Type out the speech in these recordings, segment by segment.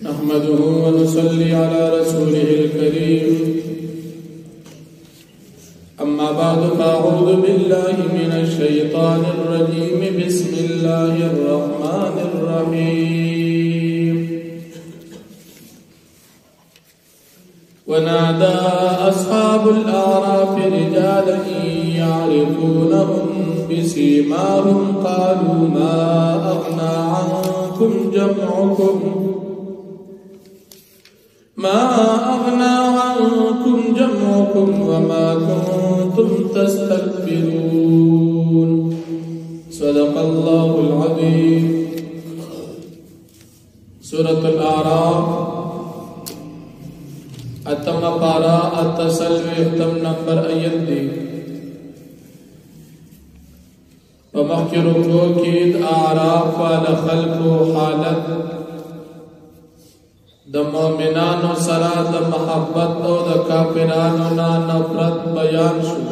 نحمده ونصلي على رسوله الكريم أما بعد فأعوذ بالله من الشيطان الرجيم بسم الله الرحمن الرحيم ونادى أصحاب الأعراف رجالا يعرفونهم بسيماهم قالوا ما أغنى عنكم جمعكم وما كنتم تستكبرون صدق الله العظيم. سورة الأعراف اتم پارا اتسلویختم نمبر آیت دی ومخی رکو کید اعراف والا خلق و حالت د مومنانو سرا د محبت او د کافرانو نا نفرت بیان شو.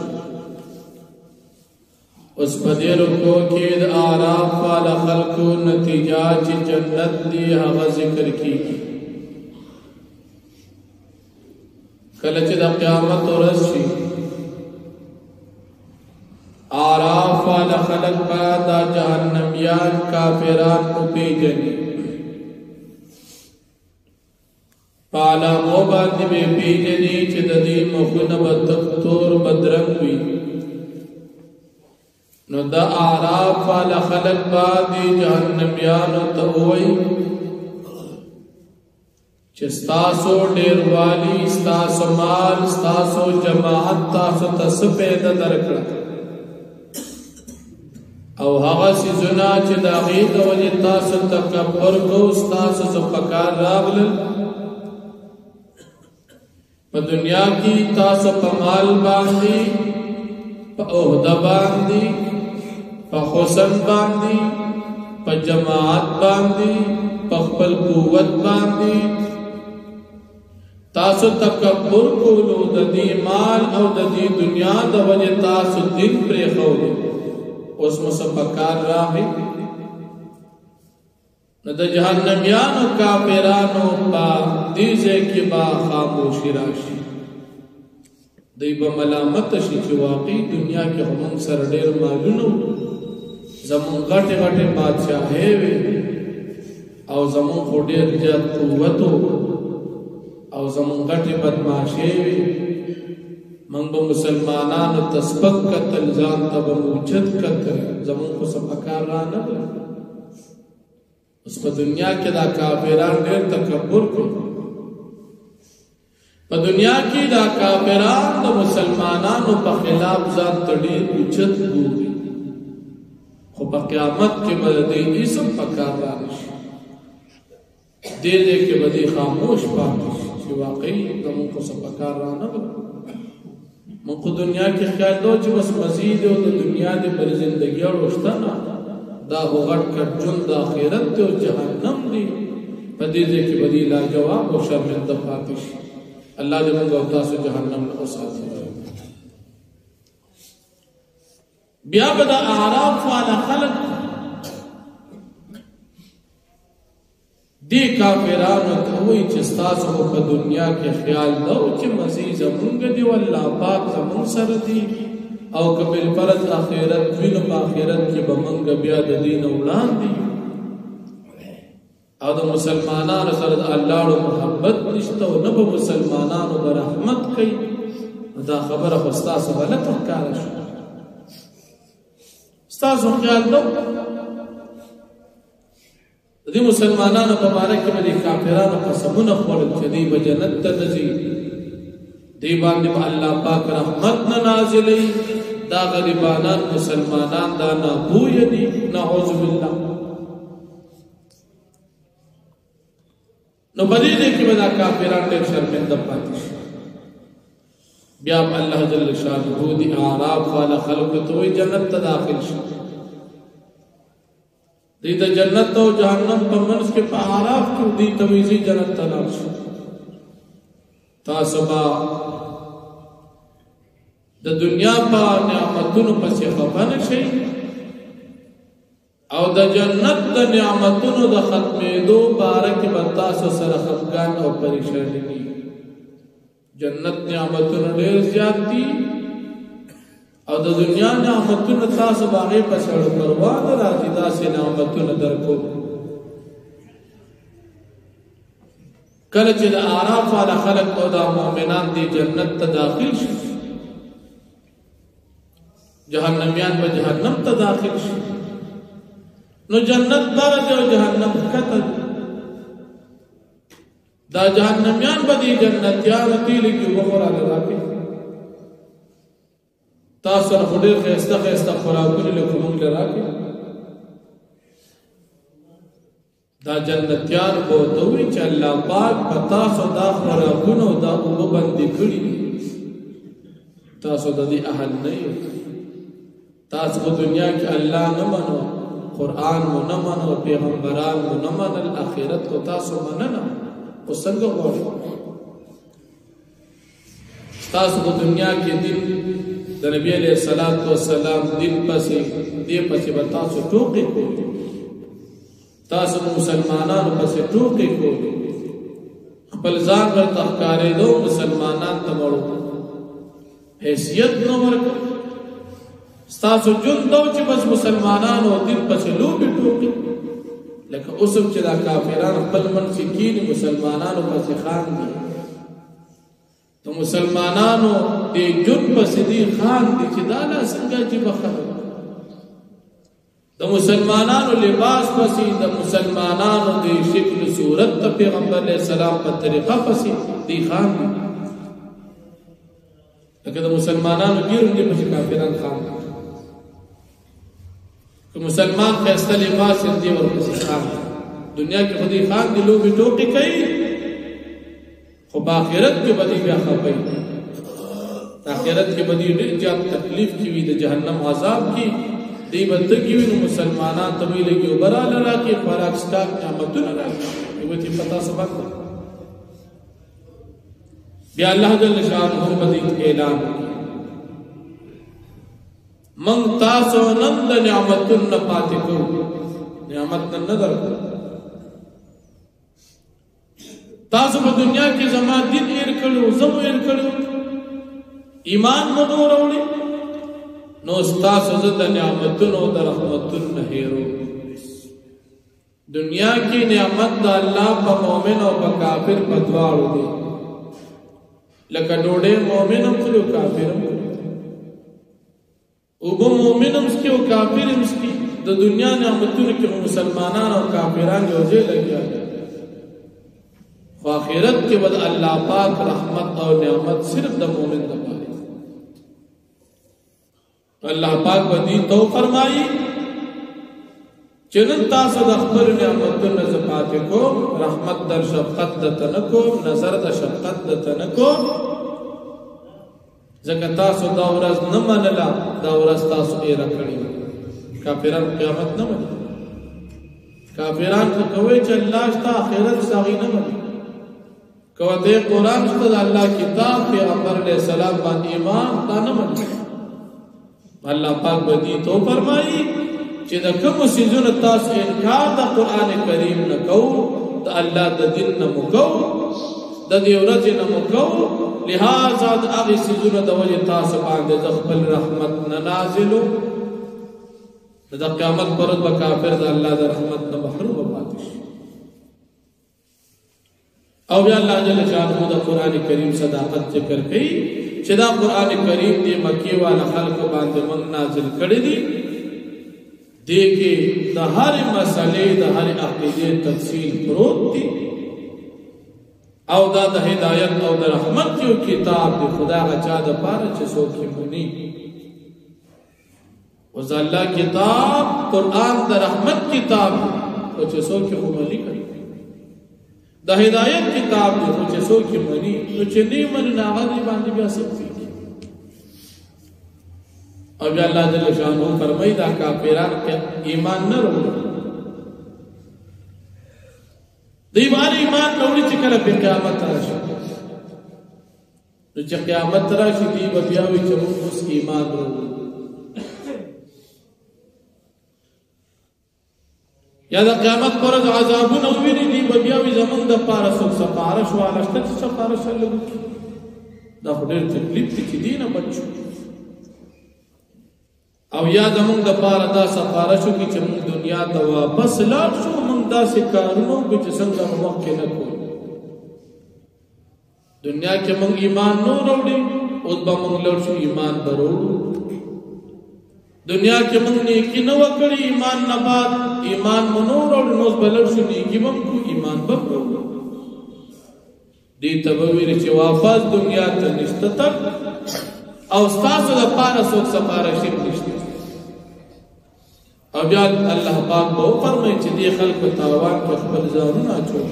اس پدی رکو کید اعراف والا خلق و نتیجہ چی جنت دی هغه ذکر کی کله چې د قیامت ورځ شي اعراف والا خلق با دا جهنميان کافران او پیجنی پالا مو باندې به پیجنی چې د دې مخونه بدتور بدرنګ وي. نو دا اعراف والا خلق با دی جهنميان ته وایي چې ستاسو ډیر والی ستاسو مال ستاسو جماعت تاسو ته پیدا درکړه او هغه سيزونه چې د هغې د وجې تاسو تکبر کو ستاسو څه پکار راغلل په دنیا کې تاسو په مال باندې په عہده باندې په حسن باندې په جماعت باندې په خپل قوت باندې تاسو تکبر کولو د دې مال او د دې دنیا د وجه تاسو دین پرې خو اوس مسفکار راغی. نو د جهنميانو کافرانو په دې ځای کې با خاموشي راشي دوی به ملامت شي چې واقعي دنیا کې هم سره ډېر مالونه زمون غټه غټه بادشاہي وي او زمون خو ډېر زیات قوت او زمون غټه بدمعشي وي من به مسلمانانو تسبق قتل ځان ته به موجد قتل زمون خو سپکار را نه اوس په دنیا کې دا کافران ډېر تکبر کوي په دنیا کې دا کافران د مسلمانانو په خلاف ځان ته ډېر اوچت ګوري خو په قیامت کې به د دې سم پکار را نشي دې کې به دې خاموش پاتې شي چې واقعي زموږ خو سپکار را نه موږ خو دنیا کې خیال دو چې بس مزید او د دنیا د پر زندګي او شته نه دا غټ کټ جون د آخرت او جهنم دی په دې کې به دې لا جواب او شرمنده پاتې شي. الله دې موږ او تاسو جهنم نه وساتي. بیا به د اعراف والا خلق دی کافرانو ته وایي چې ستاسو په دنیا کې خیال دو چې مزید زمونږ دی والله پاک زمون سره دی او قبل فرض آخرت وینو په آخرت کې به موږ بیا د دین وړاندې او د مسلمانانو سره د الله محبت نشته او نه به مسلمانانو د رحمت کوي. دا خبره خو ستاسو غلطه ښکاره شو. ستاسو خیال دو د مسلمانانو په باره کې به د کافرانو قسمونه خوړل چې دوی به جنت ته نه ځي دوی باندې به الله پاک رحمت نه نازلوي دا غریبانان مسلمانان دا ناپوهه دي نعوذ بالله. نو په دې کې به دا کافران ډېر شرمنده پاتې شي. بیا الله جل شانه دي اعراف والا خلق ته وایي جنت ته داخل شي دی د جنت او جهنم په منځ کې په اعراف کې دی تمیزي جنت ته لاړ شي. تاسو به د دنیا په نعمتونو پسې خفه نه شئ او د جنت د نعمتونو د ختمېدو باره کې به تاسو تاسو سره خفګان او پریشانی دي جنت نعمتونه ډېر زیات دي او د دنیا نعمتونه تاسو باغې په سره پروا نه راځي داسې نعمتونه درکو کله چې د اعراف والا خلق او د مؤمنان دی جنت ته داخل شي جهنميان به جهنم ته داخل شي نو جنت بر دی او جهنم کته دا جهنميان به دی جنتیان دی لګي وخورا راکې تاسو له ډېر خسته خوراکونه له کوم راکې دا جنتیان کو دوی چې الله پاک پتا سو دا خوراکونه دا او باندې کړی تاسو د دې اهل نه یو تاسو په دنیا کې الله نه منو قران مو نه منو پیغمبران مو نه منل اخرت کو تاسو مننه او څنګه وایي تاسو په دنیا کې دین د نبی علیہ الصلوۃ والسلام دین پسې دې پسې به تاسو ټوکې کوئ تاسو مسلمانانو پسې ټوکې کوئ خپل ځان ورته ښکارېدو مسلمانان ته وړو حیثیت نو ورکړو تاسو جون دو چې بس مسلمانانو دین پسې لوبې ټوکې لکه اوسم چې دا کافران خپل منځ کې مسلمانانو پسې خان دي تو مسلمانانو دې جون پسې دي خان دي چې دا نه څنګه چې بخره د مسلمانانو لباس پسې د مسلمانانو د شکل صورت ته پیغمبر علیہ السلام په طریقه پسې دی خان دي لکه د مسلمانانو ګیرون دي پسې کافران خان دي که مسلمان خسته لباس دی ورپسې خان دنیا کې خودي خان دي لوبي ټوکې کوي خو په آخرت کې بدی بیا خپي آخرت کې بدی ډېر زیات تکلیف کې وي د جهنم عذاب کې دی بندگی وی مسلمانان طویل کی اوبرا لرا کی خوراک سٹاک نعمتون لرا کی وہ تی پتا سبق بیا اللہ جل شانہ بدی اعلان من تاسو نند نعمتون نپاتی کو نعمت نندر کو تاسو په دنیا کې زما دین ایر کړو زمو ایر کړو ایمان مو وروړي نو استاسو زد نعمتون و در رحمتون نهیرو دنیا کی نعمت دا اللہ پا مومن و پا کافر پا دوارو دی لکا ڈوڑے مومن ہم کلیو کافر ہم کلیو او با مومن ہم سکی و کافر ہم سکی دا دنیا نعمتون کی مسلمانان و کافران جو جے لگیا و آخرت کے بعد اللہ پاک رحمت اور نعمت صرف دا مومن دا پاری اللہ پاک بدی تو فرمائی چنن تاسو د خپل نعمتونو زپاتې کو رحمت در شفقت د تنکو نظر د شفقت د تنکو ځکه تاسو دا ورځ نه منله دا ورځ تاسو یې راکړي کافران قیامت نه مني کافران ته کوي چې الله شته آخرت ساغي نه مني کوي د قرآن شته د الله کتاب پیغمبر علیہ السلام باندې ایمان دا نه مني اللہ پاک بدی تو فرمائی چې د کوم سيزونو تاسو انکار د قران کریم نه کو د الله د دین نه مکو د دې ورځې نه مکو لہذا د هغه سيزونو د وجه تاسو باندې د خپل رحمت نه نازلو د قیامت پر ورځ کافر د الله د رحمت نه محروم پاتې شي او بیا الله جل شانه د قران کریم صداقت ذکر کړي چې دا قران کریم دی مکی والا خلق باندې موږ نازل کړی دی دې کې د هر مسلې د هر عقیدې تفصیل پروت دی او دا د هدایت او د رحمت یو کتاب دی خدا غچا د پاره چې څوک یې مني او الله کتاب قران د رحمت کتاب او چې څوک یې مني د هدایت کتاب دی چې څوک یې مني نو چې نه مني هغه باندې بیا سختی او بیا الله جل شانه فرمایي دا کافران کې ایمان نه وروړي دی باندې ایمان وروړي چې کله په قیامت راشي نو چې قیامت راشي دی بیا وي چې موږ اوس ایمان وروړو یا د قیامت پر ورځ عذابونه وویني دي به بیا وي زمونږ دپاره څوک سفارش والا شته چې سفارش هلته وکړي دا خو ډېر تکلیف دی چې دې نه بچ شو او یا زمونږ دپاره دا سفارش وکړي چې موږ دنیا ته واپس لاړ شو موږ داسې کارونه وکړو چې څنګه مو مخکې نه کوو دنیا کې موږ ایمان نه راوړي اوس به موږ لاړ شو ایمان به راوړو دنیا کې موږ نیکي نه وکړي ایمان نه بعد ایمان مو نه راوړو نو اوس به لاړ شو نیکي به کوو ایمان به راوړو دې ته به ویل چې واپس دنیا ته نشته تک او ستاسو دپاره څوک سفارشي نشته او بیا الله پاک به وفرمایي چې دې خلکو تاوان کې خپل ځانونه اچوي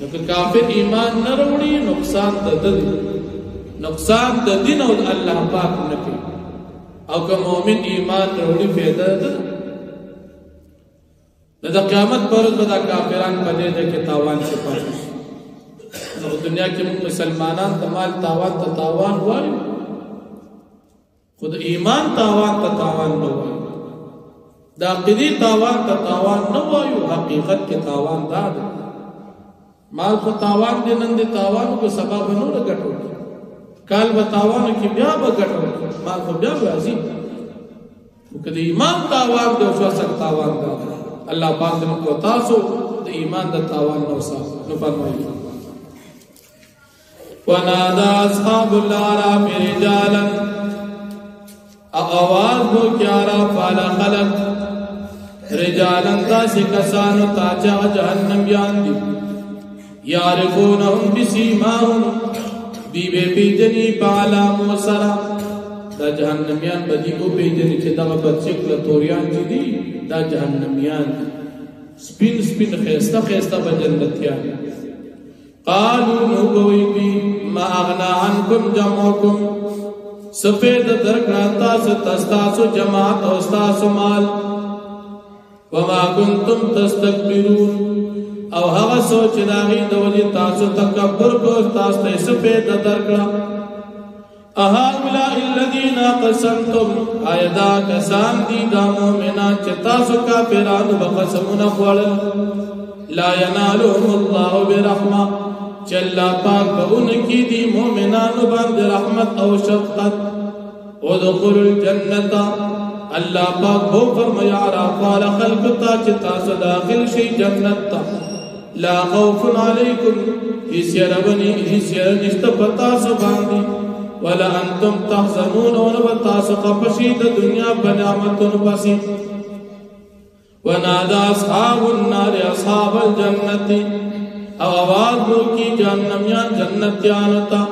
لکه کافر ایمان نه راوړي نقصان د دین او الله پاک نه کوي او که مؤمن ایمان راوړي فایده ده د قیامت پر ورځ به دا کافران په دې کې تاوان شي پاتې شي نو دنیا کې موږ مسلمانان د مال تاوان ته تاوان وایو خو د ایمان تاوان ته تاوان نه وایو د عقیدې تاوان ته تاوان نه وایو حقیقت کې تاوان دا ده مال خو تاوان دی نن دی تاوان کو سبب نه ګټو کال به تاوان کې بیا به ګټو مال خو بیا راځي کله ایمان تاوان دی او څه تاوان دی الله پاک دې کو تاسو د ایمان د تاوان نو نو فرمایي ونادى اصحاب الاعراف رجالا اواز بو کیارا فالا خلق رجالا تاسی کسانو تاچا جہنم یاندی یعرفونهم بسیماهم بی بے پیجنی پالا موسرا دا جہنمیان بدی کو پیجنی چه دا بچک لطوریان چی دی دا جہنمیان سپین سپین خیستا خیستا بجنتیان قالوا نوبوی بی ما اغنا عنکم جمعکم سفید درکڑاتا ستستاسو جماعت اوستاسو مال وما کنتم تستکبرون او هغه سوچ داغي د وجه تاسو تکبر کو تاسو ته سپید درکړه اهؤلاء الذين قسمتم ايدا کسان دي د مؤمنان چې تاسو کافرانو بقسمونه خوړل لا ينالهم الله برحمه چلا پاک بون کی دی مؤمنانو باندې رحمت او شفقت ادخلوا الجنه الله پاک بو فرمایا را قال خلق تا چې تاسو داخل شي جنت ته لا خوف عليكم اسيربني اسير نشت پتا سو باندې ولا انتم تحزنون ولا تاسو قفشي د دنیا بنعمتونو پسې ونادى اصحاب النار اصحاب الجنه او آواز ہو کی جہنمیان جنتیان تا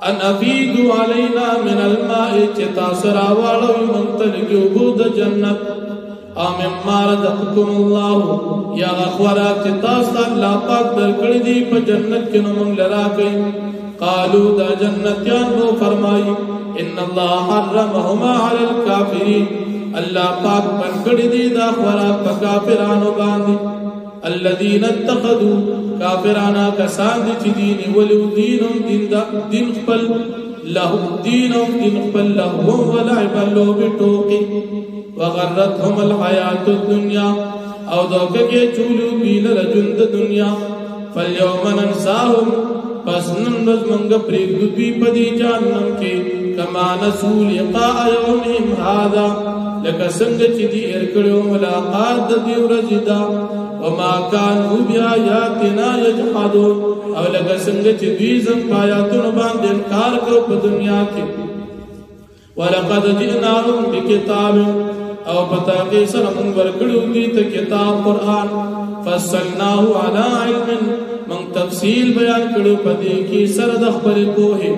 ان افیدو علینا من الماء چتا سراوالوی منتلگی عبود جنت آمین ماردقکم اللہ یا غخورا چتا سا اللہ پاک درکڑی دی پا جنت کنو من لرا گئی قالو دا جنتیان وہ فرمائی ان اللہ حرمهما علی الكافرین اللہ پاک پنکڑی دی دا خورا پا کافرانو باندی الذين اتخذوا كافرانا كسان دي دين ولو دينهم دين خپل له دينهم دين خپل له ولعب له بټوقي وغرتهم الحياه الدنيا او دوکه چولو بیل رجند دنیا فاليوم ننساهم پس ننز منگ پریگ دوی پدی جانم کے کما نسو لقاء یومهم هذا لکا سنگ چی دی ارکڑیو ملاقات دی ورزیدا وما كانوا بآياتنا يجحدون او لگا سنگ چی دوی زن پایاتون باند انکار کرو پا دنیا کی ولقد جئناهم بکتاب او پتا کے سرمون ورکڑیو دیت کتاب قرآن فصلناه على علم من تفصیل بیان کرو پدی کی سرد اخبر کوئی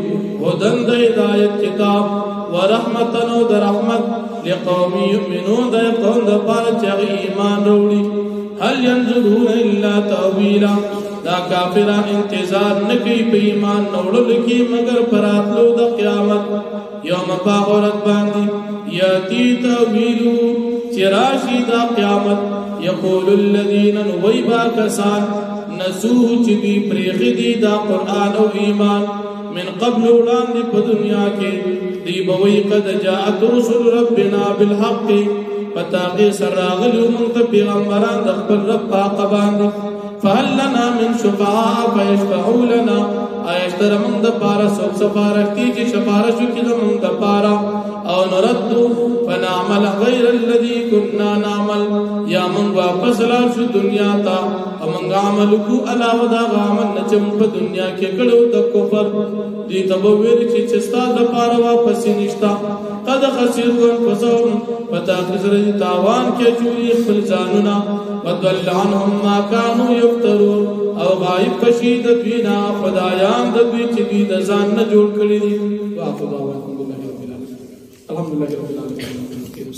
هدن دا ہدایت کتاب ورحمتن و دا رحمت لقوم یؤمنون دا قوم دا پارچاگی ایمان روڑی هل ينظرون الا تاویلا دا کافرہ انتظار نکی پہ ایمان نوڑل کی مگر پراتلو دا قیامت یوم باغورت باندی یاتی تاویلو چراشی دا قیامت یقول الذین نویبا کسان نسوه چدی پریخی دی دا قرآن و ایمان من قبل اولان دی پا دنیا کے دی بوئی قد جاعت رسول ربنا بالحق پتاغی سر راغلیو منت پیغمبران دخبر رب پاق باندی فهل لنا من شفعاء فیشفعو لنا آیشتر من دا پارا سوک سفارکتی چی شفارشو کی دا من دا پارا او نردو فنعمل غیر الذي كنا نعمل یا من واپس لارشو دنیا تا امنگ عملو کو علاوہ دا غامل نچم پا دنیا کے کڑو دا کفر دی تبویر چی چستا دا پارا واپسی نشتا قد خسروا انفسهم فتاخذ رجی تاوان کے چوئی خلزاننا وضل عنهم ما كانوا يفترون او غائب بشید دوینا خدایان دوی چی دی دزان نجوڑ کری دی واقع دعوان الحمدللہ رب العالمین